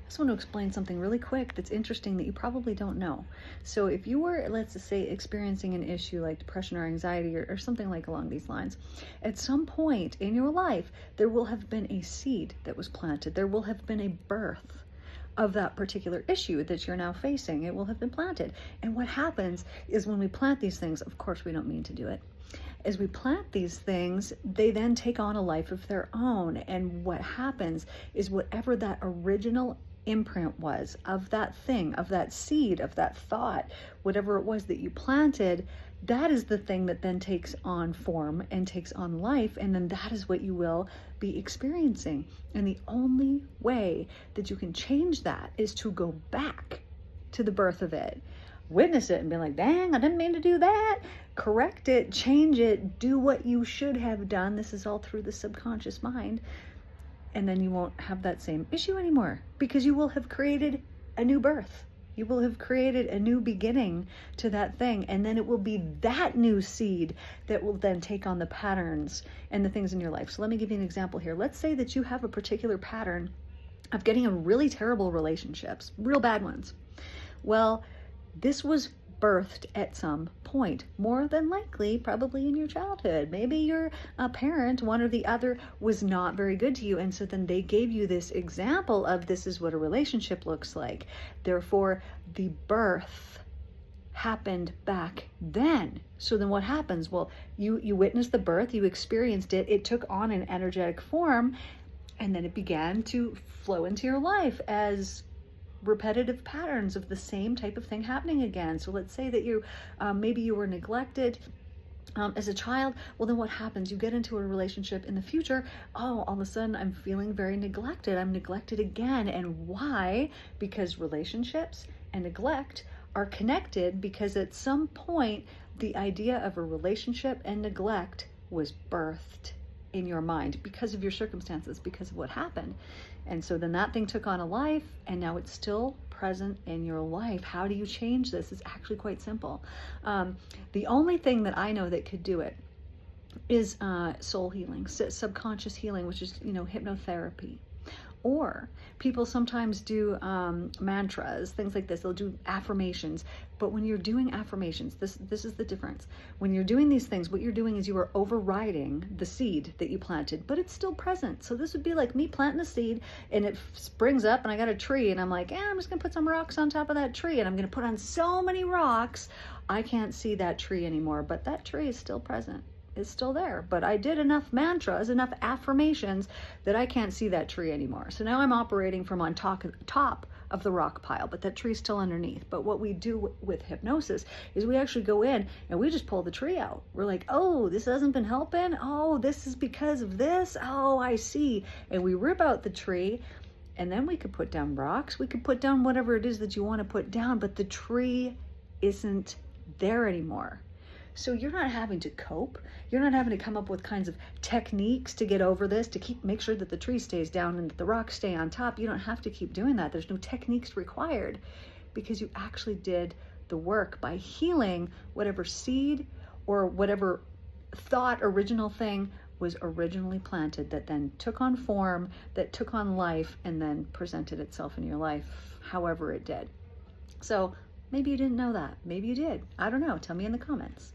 just want to explain something really quick that's interesting that you probably don't know. So if you were, let's just say, experiencing an issue like depression or anxiety or something like along these lines, at some point in your life, there will have been a seed that was planted. There will have been a birth of that particular issue that you're now facing. It will have been planted. And what happens is when we plant these things, of course, we don't mean to do it. As we plant these things, they then take on a life of their own. And what happens is whatever that original imprint was of that thing, of that seed, of that thought, whatever it was that you planted, that is the thing that then takes on form and takes on life. And then that is what you will be experiencing. And the only way that you can change that is to go back to the birth of it. Witness it and be like, dang, I didn't mean to do that. Correct it, change it, do what you should have done. This is all through the subconscious mind. And then you won't have that same issue anymore because you will have created a new birth. You will have created a new beginning to that thing. And then it will be that new seed that will then take on the patterns and the things in your life. So let me give you an example here. Let's say that you have a particular pattern of getting in really terrible relationships, real bad ones. Well, this was birthed at some point, more than likely, probably in your childhood. Maybe your parent, one or the other, was not very good to you. And so then they gave you this example of this is what a relationship looks like. Therefore, the birth happened back then. So then what happens? Well, you witnessed the birth, you experienced it, it took on an energetic form, and then it began to flow into your life as repetitive patterns of the same type of thing happening again. So let's say that you maybe you were neglected as a child. Well, then what happens? You get into a relationship in the future. Oh, all of a sudden I'm feeling very neglected. I'm neglected again. And why? Because relationships and neglect are connected, because at some point the idea of a relationship and neglect was birthed in your mind because of your circumstances, because of what happened. And so then that thing took on a life, and now it's still present in your life. How do you change this? It's actually quite simple. The only thing that I know that could do it is soul healing, subconscious healing, which is, hypnotherapy. Or people sometimes do mantras, things like this. They'll do affirmations. But when you're doing affirmations, this is the difference. When you're doing these things, what you're doing is you are overriding the seed that you planted, but it's still present. So this would be like me planting a seed, and it springs up, and I got a tree, and I'm like, I'm just going to put some rocks on top of that tree, and I'm going to put on so many rocks, I can't see that tree anymore. But that tree is still present. Is still there, but I did enough mantras, enough affirmations that I can't see that tree anymore. So now I'm operating from on top of the rock pile, but that tree's still underneath. But what we do with hypnosis is we actually go in and we just pull the tree out. We're like, oh, this hasn't been helping. Oh, this is because of this. Oh, I see. And we rip out the tree, and then we could put down rocks. We could put down whatever it is that you want to put down, but the tree isn't there anymore. So you're not having to cope. You're not having to come up with kinds of techniques to get over this, to make sure that the tree stays down and that the rocks stay on top. You don't have to keep doing that. There's no techniques required, because you actually did the work by healing whatever seed or whatever thought, original thing was originally planted, that then took on form, that took on life, and then presented itself in your life however it did. So maybe you didn't know that. Maybe you did. I don't know. Tell me in the comments.